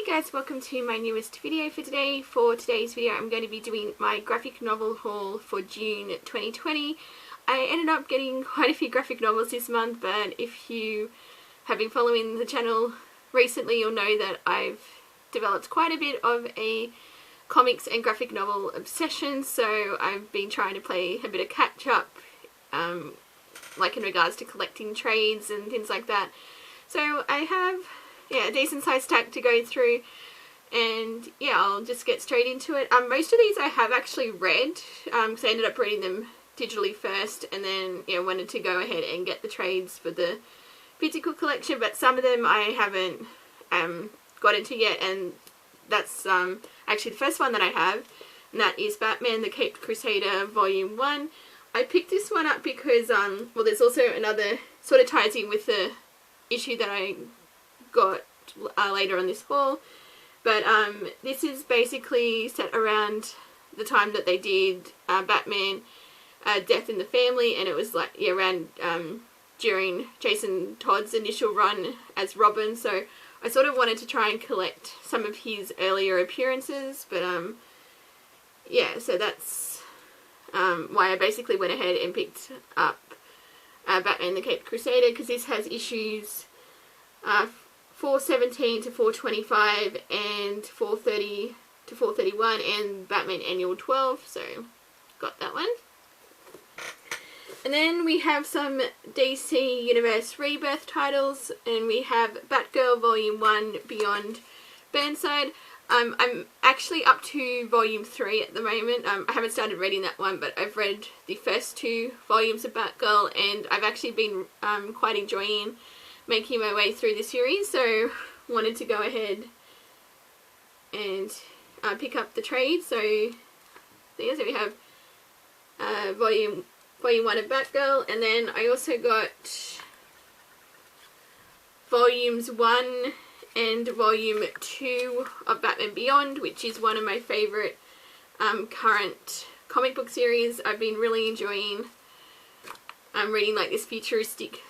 guys, welcome to my newest video for today. For today's video I'm going to be doing my graphic novel haul for June 2020. I ended up getting quite a few graphic novels this month, but if you have been following the channel recently you'll know that I've developed quite a bit of a comics and graphic novel obsession, so I've been trying to play a bit of catch up, like in regards to collecting trades and things like that. So I have a decent sized stack to go through, and yeah, I'll just get straight into it. Most of these I have actually read, because I ended up reading them digitally first and then wanted to go ahead and get the trades for the physical collection, but some of them I haven't got into yet, and that's actually the first one that I have, and that is Batman the Caped Crusader Volume 1. I picked this one up because, well, there's also another, sort of ties in with the issue that I got later on this haul, but this is basically set around the time that they did Batman Death in the Family, and it was like around during Jason Todd's initial run as Robin, so I sort of wanted to try and collect some of his earlier appearances, but yeah, so that's why I basically went ahead and picked up Batman the Caped Crusader, because this has issues 417 to 425 and 430 to 431 and Batman Annual 12, so got that one. And then we have some DC Universe Rebirth titles, and we have Batgirl Volume 1 Beyond Burnside. I'm actually up to Volume 3 at the moment. I haven't started reading that one, but I've read the first two volumes of Batgirl, and I've actually been quite enjoying making my way through the series, so wanted to go ahead and pick up the trade. So there, so we have Volume 1 of Batgirl, and then I also got Volumes 1 and Volume 2 of Batman Beyond, which is one of my favourite current comic book series. I've been really enjoying reading like this futuristic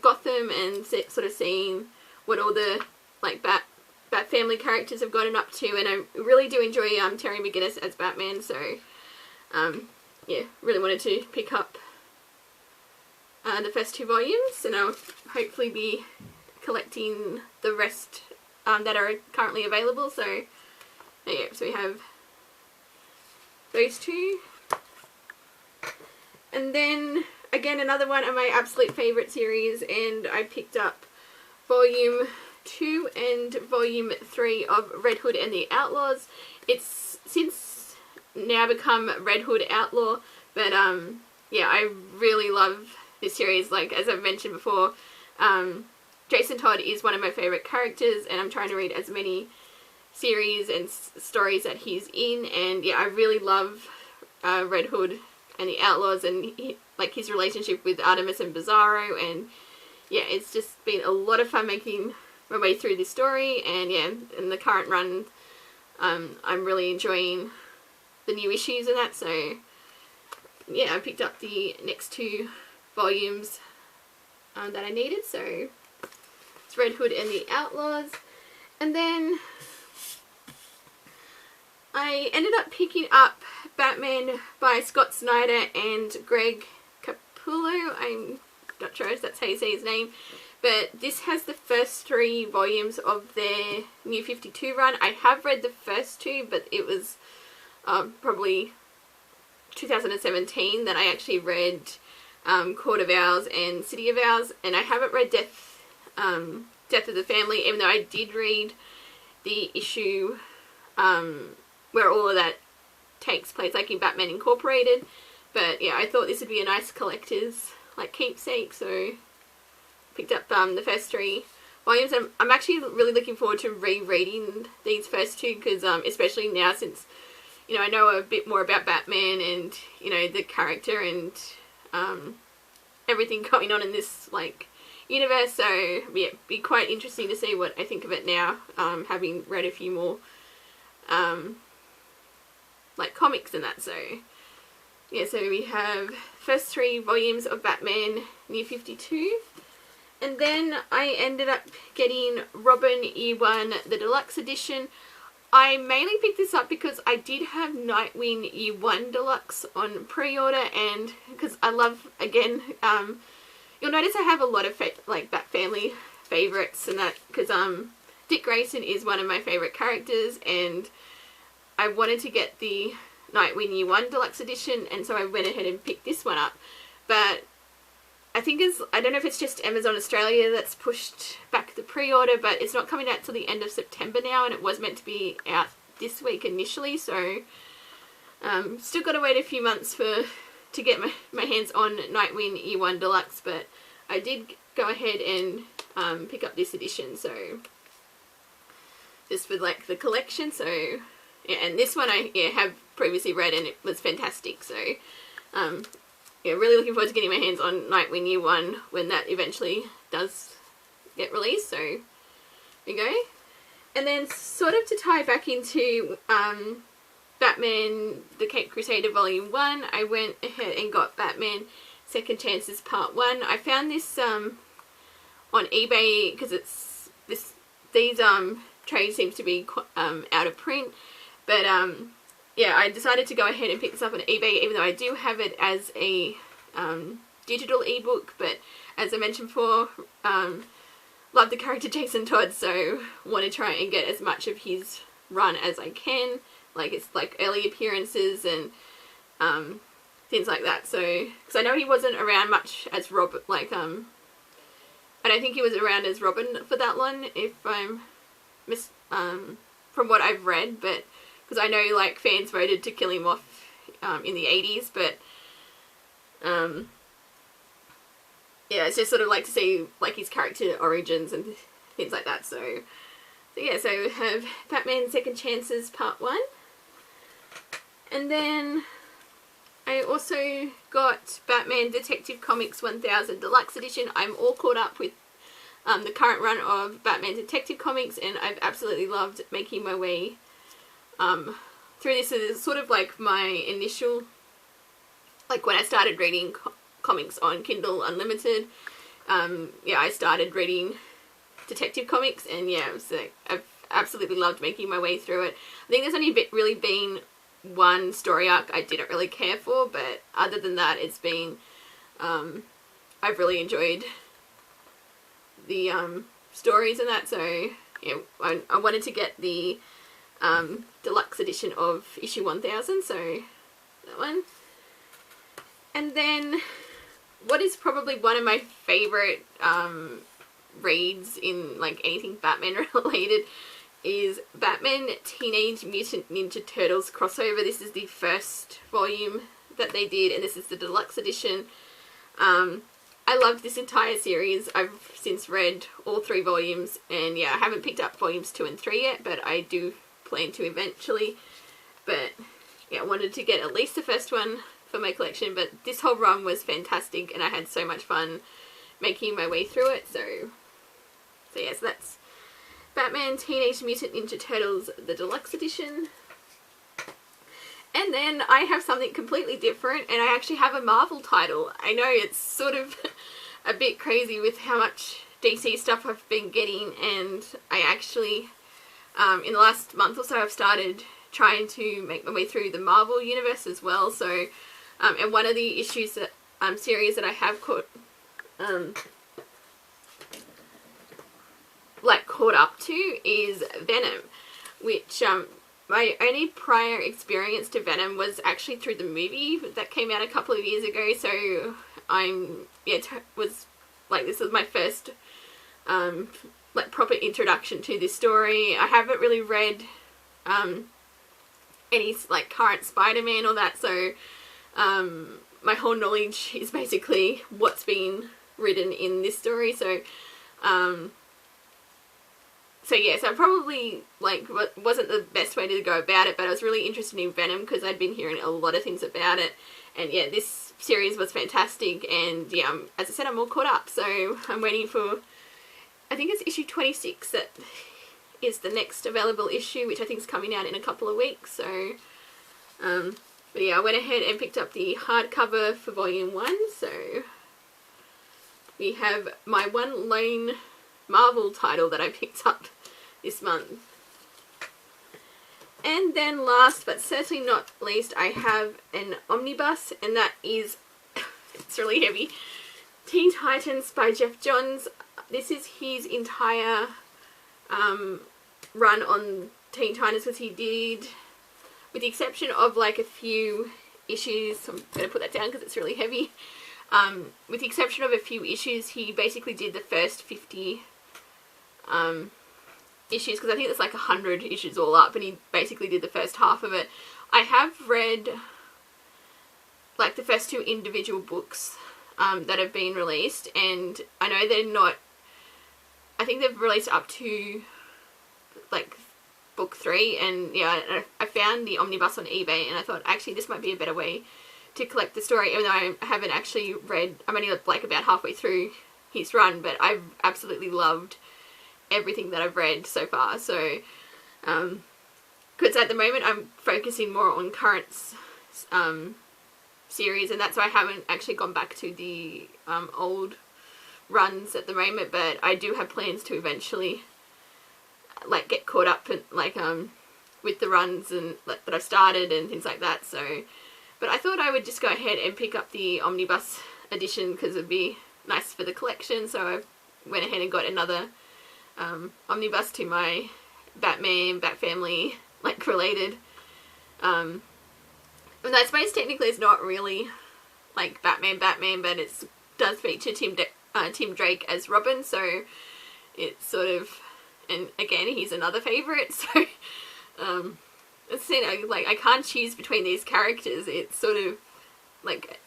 Gotham, and sort of seeing what all the like Bat family characters have gotten up to, and I really do enjoy Terry McGinnis as Batman, so yeah, really wanted to pick up the first two volumes, and I'll hopefully be collecting the rest that are currently available. So yeah, so we have those two, and then again another one of my absolute favourite series, and I picked up Volume 2 and Volume 3 of Red Hood and the Outlaws. It's since now become Red Hood Outlaw, but yeah, I really love this series. Like, as I've mentioned before, Jason Todd is one of my favourite characters, and I'm trying to read as many series and stories that he's in, and yeah, I really love Red Hood and the Outlaws, and like his relationship with Artemis and Bizarro, and yeah, it's just been a lot of fun making my way through this story, and yeah, in the current run I'm really enjoying the new issues and that, so yeah, I picked up the next two volumes that I needed, so it's Red Hood and the Outlaws. And then I ended up picking up Batman by Scott Snyder and Greg Capullo. I'm not sure if that's how you say his name, but this has the first three volumes of their New 52 run. I have read the first two, but it was probably 2017 that I actually read Court of Owls and City of Owls, and I haven't read Death of the Family, even though I did read the issue where all of that takes place, like in Batman Incorporated. But yeah, I thought this would be a nice collector's like keepsake, so picked up the first three volumes. I'm actually really looking forward to rereading these first two, because especially now, since I know a bit more about Batman and the character and everything going on in this like universe, so yeah, it'd be quite interesting to see what I think of it now, having read a few more like comics and that. So yeah, so we have first three volumes of Batman New 52, And then I ended up getting Robin Year One, the deluxe edition. I mainly picked this up because I did have Nightwing Year One Deluxe on pre-order, and because I love, again, you'll notice I have a lot of like Bat Family favourites and that, because Dick Grayson is one of my favourite characters, and I wanted to get the Nightwing Year One Deluxe edition, and so I went ahead and picked this one up. But I think I don't know if it's just Amazon Australia that's pushed back the pre-order, but it's not coming out till the end of September now, and it was meant to be out this week initially, so still got to wait a few months to get my hands on Nightwing Year One Deluxe, but I did go ahead and pick up this edition, so just for like the collection. So yeah, and this one I have previously read and it was fantastic, so yeah, really looking forward to getting my hands on Nightwing Year One when that eventually does get released, so there you go. And then sort of to tie back into Batman the Caped Crusader Volume 1, I went ahead and got Batman Second Chances Part 1. I found this on eBay because these trades seems to be out of print, but yeah, I decided to go ahead and pick this up on eBay, even though I do have it as a digital ebook. But as I mentioned before, love the character Jason Todd, so want to try and get as much of his run as I can. Like, it's like early appearances and things like that. So, because I know he wasn't around much as Robin, like I don't think he was around as Robin for that long, if I'm from what I've read, but because I know like fans voted to kill him off in the 80s, but yeah, it's just sort of like to see like his character origins and things like that. So yeah, so we have Batman Second Chances Part 1, and then I also got Batman Detective Comics 1000 Deluxe Edition. I'm all caught up with the current run of Batman Detective Comics, and I've absolutely loved making my way through this. Is sort of like my initial, like when I started reading comics on Kindle Unlimited, yeah, I started reading Detective Comics, and yeah, I've absolutely loved making my way through it. I think there's only really been one story arc I didn't really care for, but other than that, it's been, I've really enjoyed the stories and that, so yeah, I wanted to get the deluxe edition of issue 1000, so that one. And then what is probably one of my favourite reads in like anything Batman related is Batman Teenage Mutant Ninja Turtles crossover. This is the first volume that they did, and this is the deluxe edition. I loved this entire series. I've since read all 3 volumes, and yeah, I haven't picked up volumes 2 and 3 yet, but I do plan to eventually. But yeah, I wanted to get at least the first one for my collection, but this whole run was fantastic, and I had so much fun making my way through it. So yeah, so that's Batman Teenage Mutant Ninja Turtles, the deluxe edition. And then I have something completely different, and I actually have a Marvel title. I know it's sort of a bit crazy with how much DC stuff I've been getting, and I actually, in the last month or so, I've started trying to make my way through the Marvel universe as well. So, and one of the issues that, series that I have caught up to is Venom, which, my only prior experience to Venom was actually through the movie that came out a couple of years ago, so this was my first, like, proper introduction to this story. I haven't really read, any, like, current Spider-Man or that, so, my whole knowledge is basically what's been written in this story, so, so yeah, so I probably, like, wasn't the best way to go about it, but I was really interested in Venom because I'd been hearing a lot of things about it, and yeah, this series was fantastic, and yeah, as I said, I'm all caught up, so I'm waiting for, I think it's issue 26 that is the next available issue, which I think is coming out in a couple of weeks, so, but yeah, I went ahead and picked up the hardcover for volume 1, so we have my one lone Marvel title that I picked up this month. And then last but certainly not least, I have an omnibus, and that is, it's really heavy, Teen Titans by Geoff Johns. This is his entire run on Teen Titans, because he did, with the exception of like a few issues, I'm going to put that down because it's really heavy, with the exception of a few issues, he basically did the first 50 issues, because I think there's like 100 issues all up, and he basically did the first half of it. I have read like the first 2 individual books that have been released, and I know they're not, I think they've released up to like book 3, and yeah, I found the omnibus on eBay, and I thought actually this might be a better way to collect the story, even though I haven't actually read, I'm only like about halfway through his run, but I've absolutely loved everything that I've read so far. So because at the moment I'm focusing more on current series, and that's why I haven't actually gone back to the old runs at the moment, but I do have plans to eventually like get caught up in, like with the runs and like, that I've started and things like that. So but I thought I would just go ahead and pick up the omnibus edition because it'd be nice for the collection, so I went ahead and got another omnibus to my Batman, Bat Family like related, and I suppose technically it's not really like Batman, but it does feature Tim Drake as Robin, so it's sort of, and again he's another favourite, so it's, you know, like I can't choose between these characters. It's sort of like,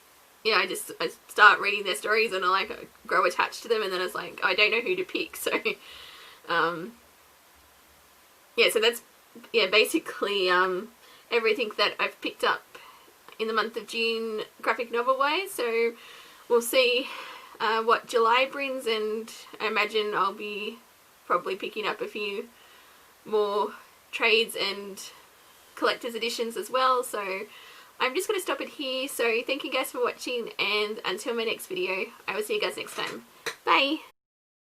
yeah, I start reading their stories and I like grow attached to them, and then it's like I don't know who to pick. So yeah, so that's, yeah, basically everything that I've picked up in the month of June graphic novel wise. So we'll see what July brings, and I imagine I'll be probably picking up a few more trades and collector's editions as well. So I'm just going to stop it here. So thank you guys for watching, and until my next video, I will see you guys next time. Bye!